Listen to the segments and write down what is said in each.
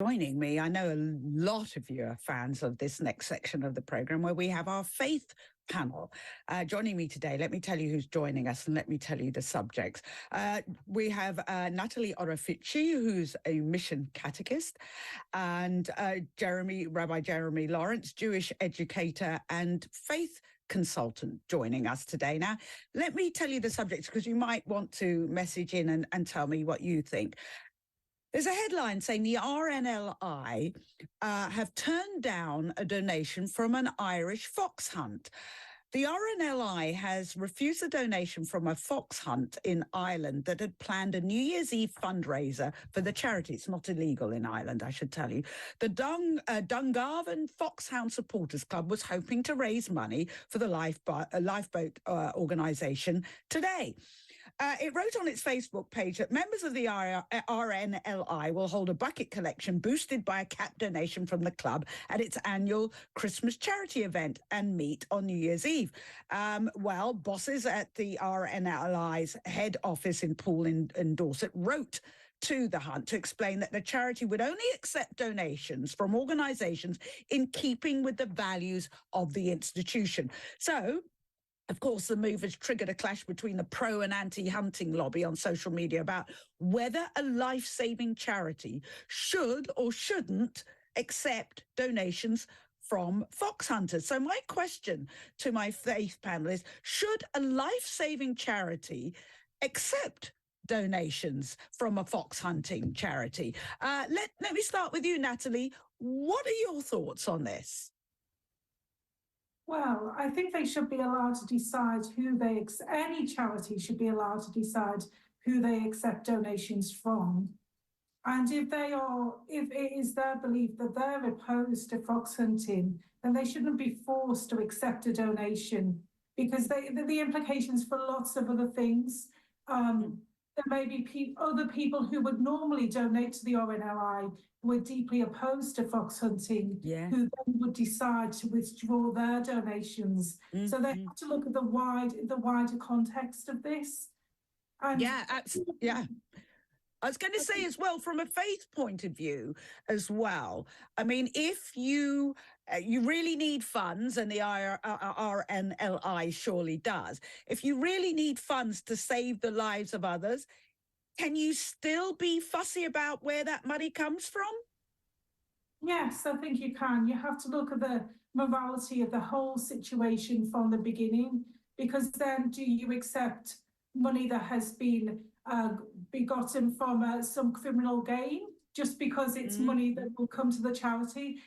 Joining me, I know a lot of you are fans of this next section of the program where we have our faith panel. Joining me today, let me tell you who's joining us and let me tell you the subjects. We have Nathalie Orifice, who's a mission catechist, and Rabbi Jeremy Lawrence, Jewish educator and faith consultant, joining us today. Now, let me tell you the subjects because you might want to message in and tell me what you think. There's a headline saying the RNLI have turned down a donation from an Irish fox hunt. The RNLI has refused a donation from a fox hunt in Ireland that had planned a New Year's Eve fundraiser for the charity. It's not illegal in Ireland, I should tell you. The Dungarvan Foxhound Supporters Club was hoping to raise money for the lifeboat organisation today. It wrote on its Facebook page that members of the RNLI will hold a bucket collection boosted by a cap donation from the club at its annual Christmas charity event and meet on New Year's Eve. Well, bosses at the RNLI's head office in Poole in Dorset wrote to the hunt to explain that the charity would only accept donations from organisations in keeping with the values of the institution. So, of course, the move has triggered a clash between the pro and anti-hunting lobby on social media about whether a life-saving charity should or shouldn't accept donations from fox hunters. So my question to my faith panel is, should a life-saving charity accept donations from a fox hunting charity? Let me start with you, Nathalie. What are your thoughts on this? Well, I think they should be allowed to decide any charity should be allowed to decide who they accept donations from. And if it is their belief that they're opposed to fox hunting, then they shouldn't be forced to accept a donation, because the implications for lots of other things. There may be other people who would normally donate to the RNLI who are deeply opposed to fox hunting, who then would decide to withdraw their donations. Mm-hmm. So they have to look at the wider context of this. And I was going to say as well, from a faith point of view as well, I mean, if you really need funds, and the RNLI surely does, if you really need funds to save the lives of others, can you still be fussy about where that money comes from? Yes, I think you can. You have to look at the morality of the whole situation from the beginning, because then do you accept money that has been begotten from some criminal gain just because it's money that will come to the charity?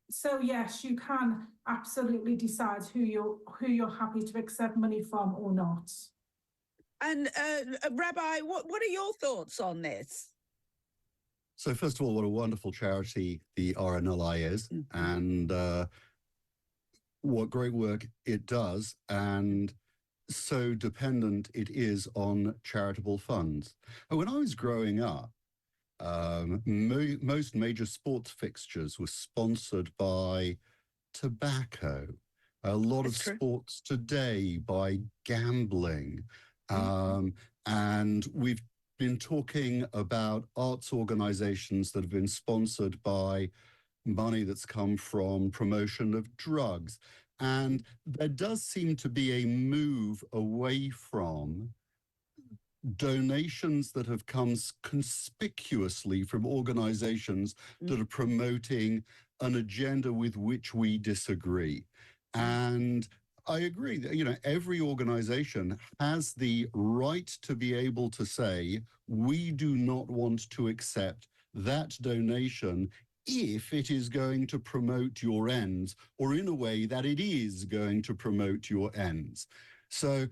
So yes, you can absolutely decide who you're happy to accept money from or not. And Rabbi, what are your thoughts on this? So first of all, what a wonderful charity the RNLI is, and what great work it does, and so dependent it is on charitable funds. And when I was growing up, most major sports fixtures were sponsored by tobacco. A lot of sports today by gambling. And we've been talking about arts organizations that have been sponsored by money that's come from promotion of drugs. And there does seem to be a move away from donations that have come conspicuously from organizations that are promoting an agenda with which we disagree. And I agree that, every organization has the right to be able to say, we do not want to accept that donation if it is going to promote your ends, or in a way that it is going to promote your ends. So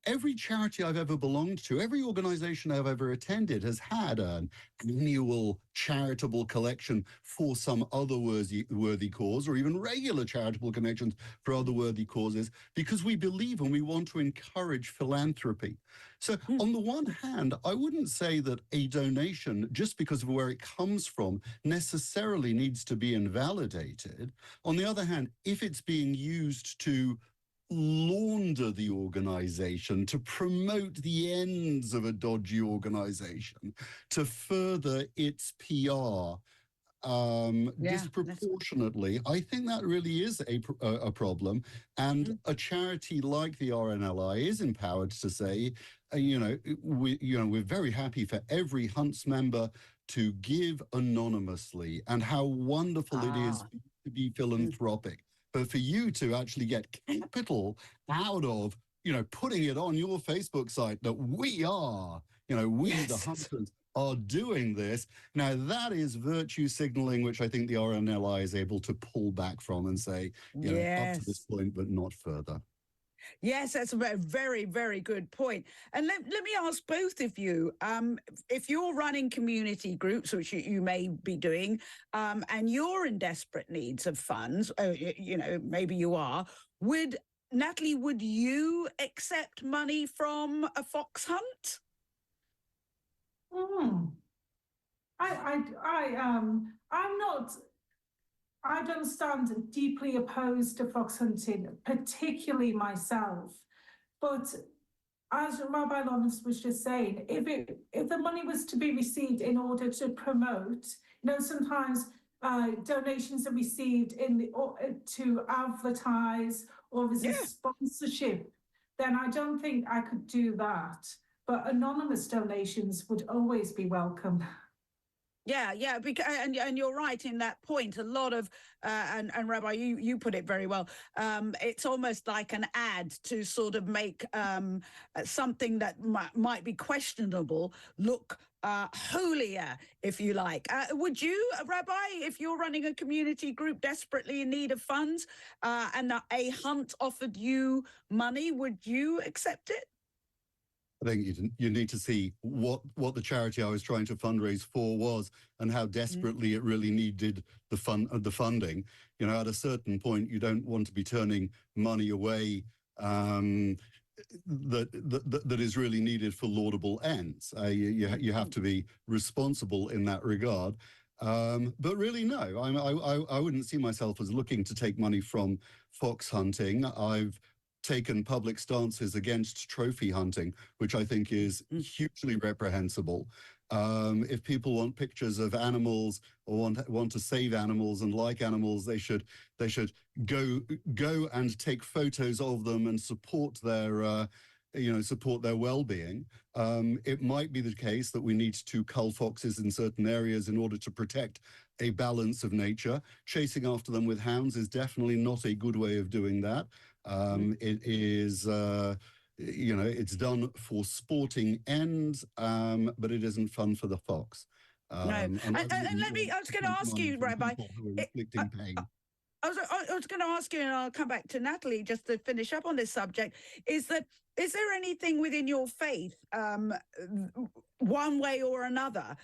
every charity I've ever belonged to, every organization I've ever attended has had an annual charitable collection for some other worthy cause, or even regular charitable connections for other worthy causes, because we believe and we want to encourage philanthropy. So on the one hand, I wouldn't say that a donation, just because of where it comes from, necessarily needs to be invalidated. On the other hand, if it's being used to launder the organization, to promote the ends of a dodgy organization, to further its PR, disproportionately, I think that really is a problem. And a charity like the RNLI is empowered to say, we're very happy for every Hunts member to give anonymously, and how wonderful it is to be philanthropic. But for you to actually get capital out of, putting it on your Facebook site that we are, the Hunters are doing this. Now, that is virtue signaling, which I think the RNLI is able to pull back from and say, up to this point, but not further. Yes, that's a very, very good point. And let me ask both of you, if you're running community groups, which you may be doing, and you're in desperate needs of funds, maybe you are, Nathalie, would you accept money from a fox hunt? I don't stand deeply opposed to fox hunting, particularly myself. But as Rabbi Lawrence was just saying, if the money was to be received in order to promote, sometimes donations are received to advertise or as a sponsorship, then I don't think I could do that. But anonymous donations would always be welcome. Yeah, because and you're right in that point. A lot of and Rabbi, you put it very well. It's almost like an ad to sort of make something that might be questionable look holier, if you like. Would you, Rabbi, if you're running a community group desperately in need of funds, and a hunt offered you money, would you accept it? I think you need to see what the charity I was trying to fundraise for was, and how desperately it really needed the funding. At a certain point, you don't want to be turning money away that is really needed for laudable ends. You have to be responsible in that regard. But really, no, I wouldn't see myself as looking to take money from fox hunting. I've taken public stances against trophy hunting, which I think is hugely reprehensible. If people want pictures of animals or want to save animals and like animals, they should go and take photos of them and support their well-being. It might be the case that we need to cull foxes in certain areas in order to protect a balance of nature. Chasing after them with hounds is definitely not a good way of doing that. It is, it's done for sporting ends, but it isn't fun for the fox. No. And I was going to ask you, Rabbi, inflicting pain. I was going to ask you, and I'll come back to Nathalie just to finish up on this subject, is there anything within your faith, one way or another,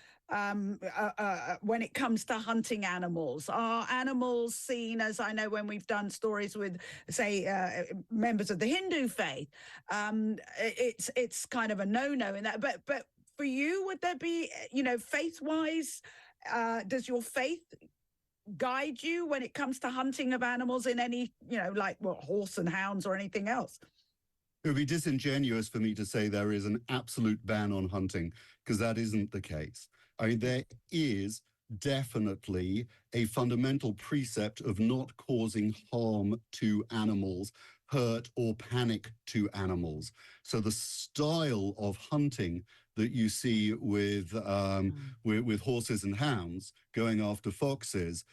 when it comes to hunting animals? Are animals seen as, I know when we've done stories with, say, members of the Hindu faith, it's kind of a no-no in that. But for you, would there be, faith-wise, does your faith guide you when it comes to hunting of animals in any, horse and hounds or anything else? It would be disingenuous for me to say there is an absolute ban on hunting, because that isn't the case. I mean, there is definitely a fundamental precept of not causing harm to animals, hurt or panic to animals. So the style of hunting that you see with horses and hounds going after foxes,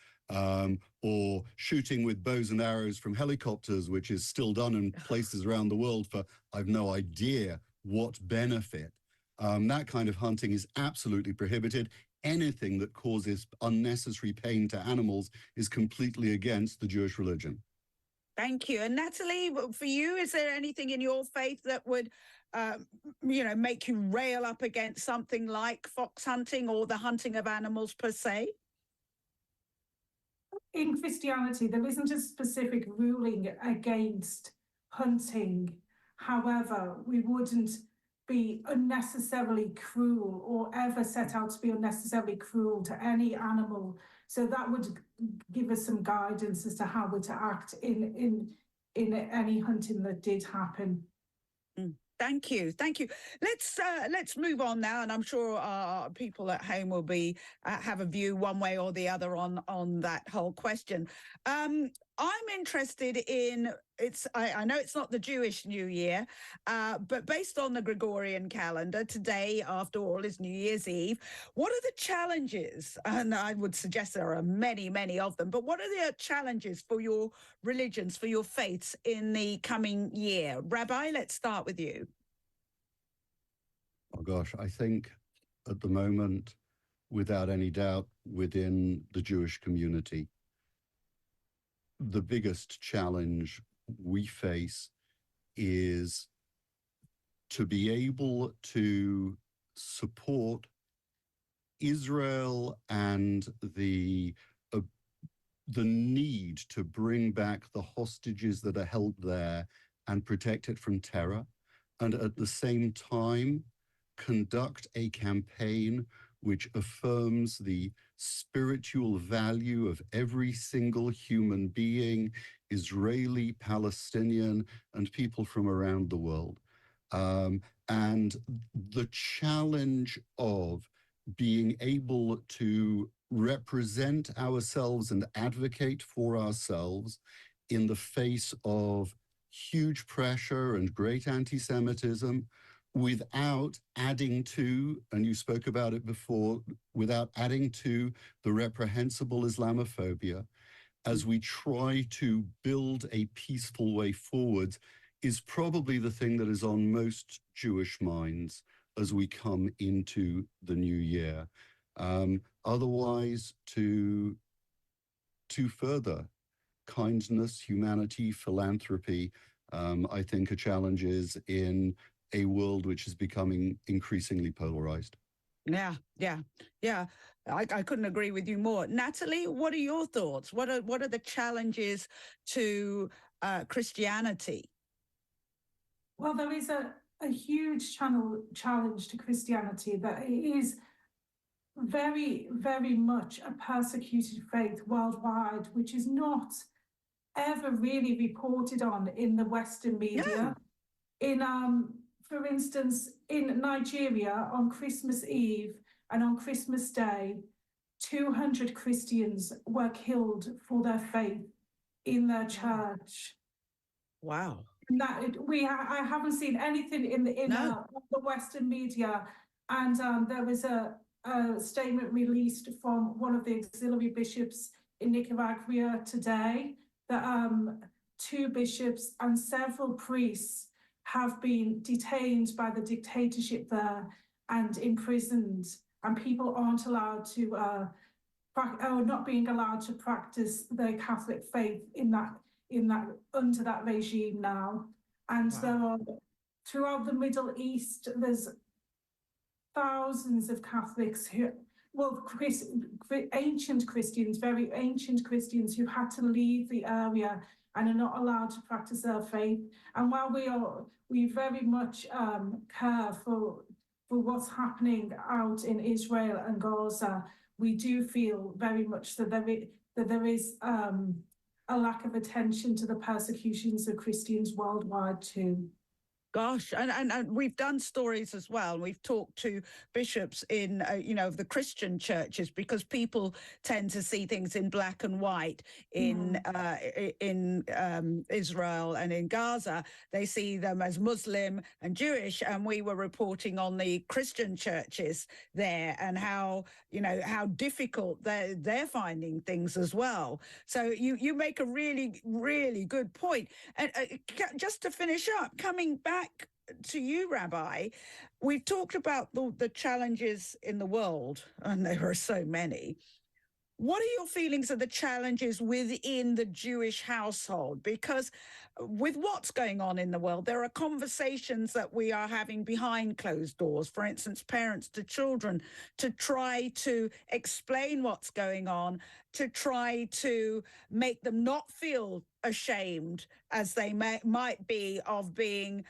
or shooting with bows and arrows from helicopters, which is still done in places around the world for I've no idea what benefit. That kind of hunting is absolutely prohibited. Anything that causes unnecessary pain to animals is completely against the Jewish religion. Thank you. And Nathalie, for you, is there anything in your faith that would, make you rail up against something like fox hunting or the hunting of animals per se? In Christianity, there isn't a specific ruling against hunting. However, we wouldn't be unnecessarily cruel or ever set out to be unnecessarily cruel to any animal. So that would give us some guidance as to how we're to act in any hunting that did happen. Thank you. Let's move on now, and I'm sure people at home will be have a view one way or the other on that whole question. I'm interested in I know it's not the Jewish New Year, but based on the Gregorian calendar, today, after all, is New Year's Eve. What are the challenges? And I would suggest there are many, many of them. But what are the challenges for your religions, for your faiths in the coming year? Rabbi, let's start with you. Oh gosh, I think at the moment, without any doubt, within the Jewish community, the biggest challenge we face is to be able to support Israel and the need to bring back the hostages that are held there and protect it from terror, and at the same time conduct a campaign which affirms the spiritual value of every single human being, Israeli, Palestinian, and people from around the world. And the challenge of being able to represent ourselves and advocate for ourselves in the face of huge pressure and great anti-Semitism, without adding to, and you spoke about it before, without adding to the reprehensible Islamophobia, as we try to build a peaceful way forward, is probably the thing that is on most Jewish minds as we come into the new year. Otherwise, to further kindness, humanity, philanthropy, I think are challenges in a world which is becoming increasingly polarized. Yeah. I couldn't agree with you more. Nathalie, what are your thoughts? What are the challenges to Christianity? Well, there is a huge challenge to Christianity, that it is very, very much a persecuted faith worldwide, which is not ever really reported on in the Western media. Yeah. For instance, in Nigeria, on Christmas Eve and on Christmas Day, 200 Christians were killed for their faith in their church. Wow. I haven't seen anything in the Western media, and there was a statement released from one of the auxiliary bishops in Nicaragua today that 2 bishops and several priests have been detained by the dictatorship there and imprisoned, and people aren't allowed to not being allowed to practice their Catholic faith in that under that regime now. And wow. There are, throughout the Middle East, there's thousands of Catholics who, ancient Christians, very ancient Christians, who had to leave the area and are not allowed to practice their faith. And while we very much care for what's happening out in Israel and Gaza, we do feel very much that there is a lack of attention to the persecutions of Christians worldwide too. Gosh, and we've done stories as well. We've talked to bishops in, of the Christian churches, because people tend to see things in black and white in Israel and in Gaza. They see them as Muslim and Jewish, and we were reporting on the Christian churches there and how difficult they're finding things as well. So you make a really, really good point. And just to finish up, coming back to you, Rabbi, we've talked about the challenges in the world, and there are so many. What are your feelings of the challenges within the Jewish household? Because with what's going on in the world, there are conversations that we are having behind closed doors, for instance, parents to children, to try to explain what's going on, to try to make them not feel ashamed as they might be of being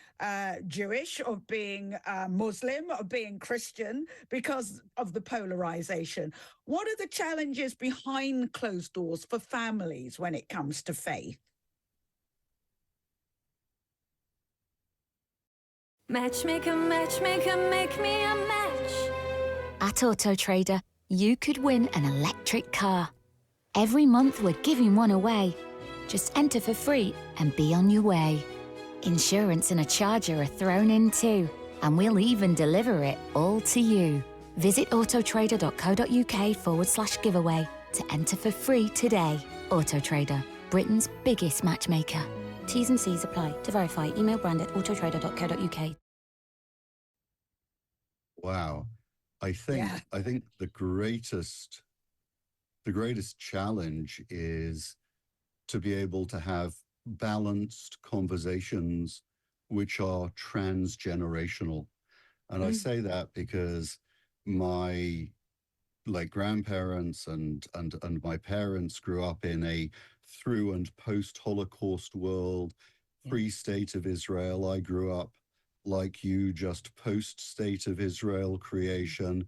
Jewish, of being Muslim, of being Christian, because of the polarization. What are the challenges behind closed doors for families when it comes to faith? Matchmaker, matchmaker, make me a match. At Auto Trader, you could win an electric car. Every month we're giving one away. Just enter for free and be on your way. Insurance and a charger are thrown in too, and we'll even deliver it all to you. Visit autotrader.co.uk/giveaway to enter for free today. Auto Trader, Britain's biggest matchmaker. T's and C's apply. To verify, email brand at autotrader.co.uk. Wow. I think the greatest challenge is to be able to have balanced conversations which are transgenerational. And I say that because my late grandparents and my parents grew up in a through and post-Holocaust world, pre-state of Israel. I grew up like you, just post-state of Israel creation.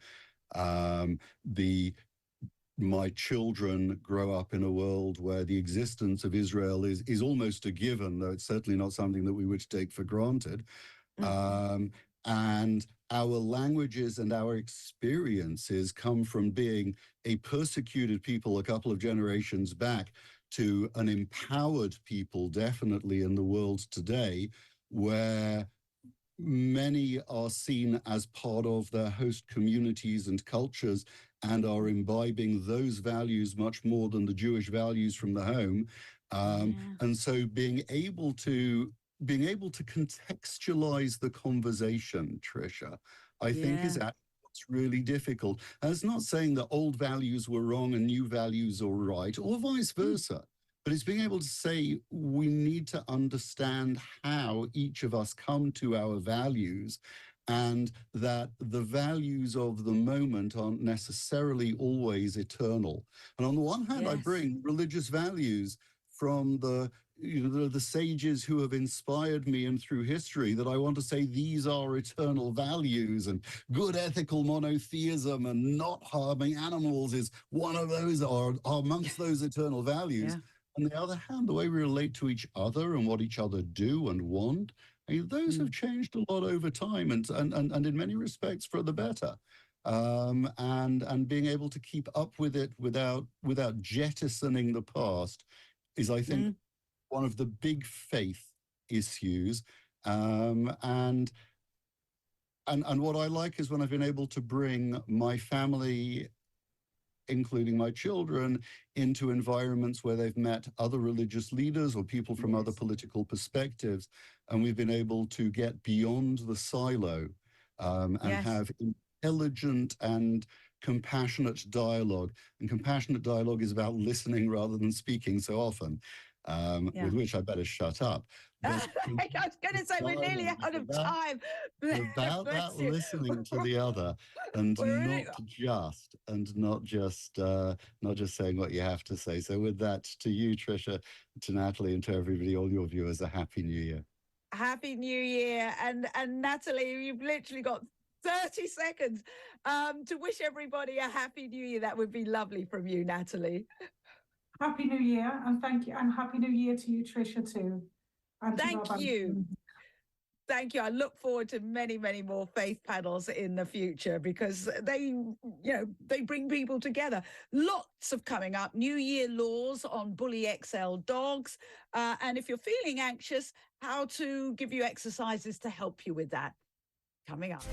My children grow up in a world where the existence of Israel is almost a given, though it's certainly not something that we would take for granted. And our languages and our experiences come from being a persecuted people a couple of generations back to an empowered people, definitely in the world today, where many are seen as part of their host communities and cultures and are imbibing those values much more than the Jewish values from the home. And so being able to contextualize the conversation, Trisha, I think is actually what's really difficult. And it's not saying that old values were wrong and new values are right, or vice versa. But it's being able to say we need to understand how each of us come to our values, and that the values of the moment aren't necessarily always eternal. And on the one hand, I bring religious values from the sages who have inspired me and through history, that I want to say these are eternal values, and good ethical monotheism and not harming animals is one of those, or amongst those eternal values. On the other hand, the way we relate to each other and what each other do and want, I mean, those have changed a lot over time, and in many respects for the better. And being able to keep up with it without jettisoning the past is, I think, one of the big faith issues. And what I like is when I've been able to bring my family, including my children, into environments where they've met other religious leaders or people from other political perspectives, and we've been able to get beyond the silo and have intelligent and compassionate dialogue. And compassionate dialogue is about listening rather than speaking so often, with which I better shut up. I was going to say we're nearly out of time. About that listening to the other, and not just saying what you have to say. So with that, to you, Trisha, to Nathalie, and to everybody, all your viewers, a happy New Year. Happy New Year. And Nathalie, you've literally got 30 seconds to wish everybody a happy New Year. That would be lovely from you, Nathalie. Happy New Year, and thank you, and Happy New Year to you, Trisha, too. And thank you. Thank you. I look forward to many, many more faith panels in the future, because they bring people together. Lots of coming up. New Year laws on Bully XL dogs. And if you're feeling anxious, how to give you exercises to help you with that. Coming up.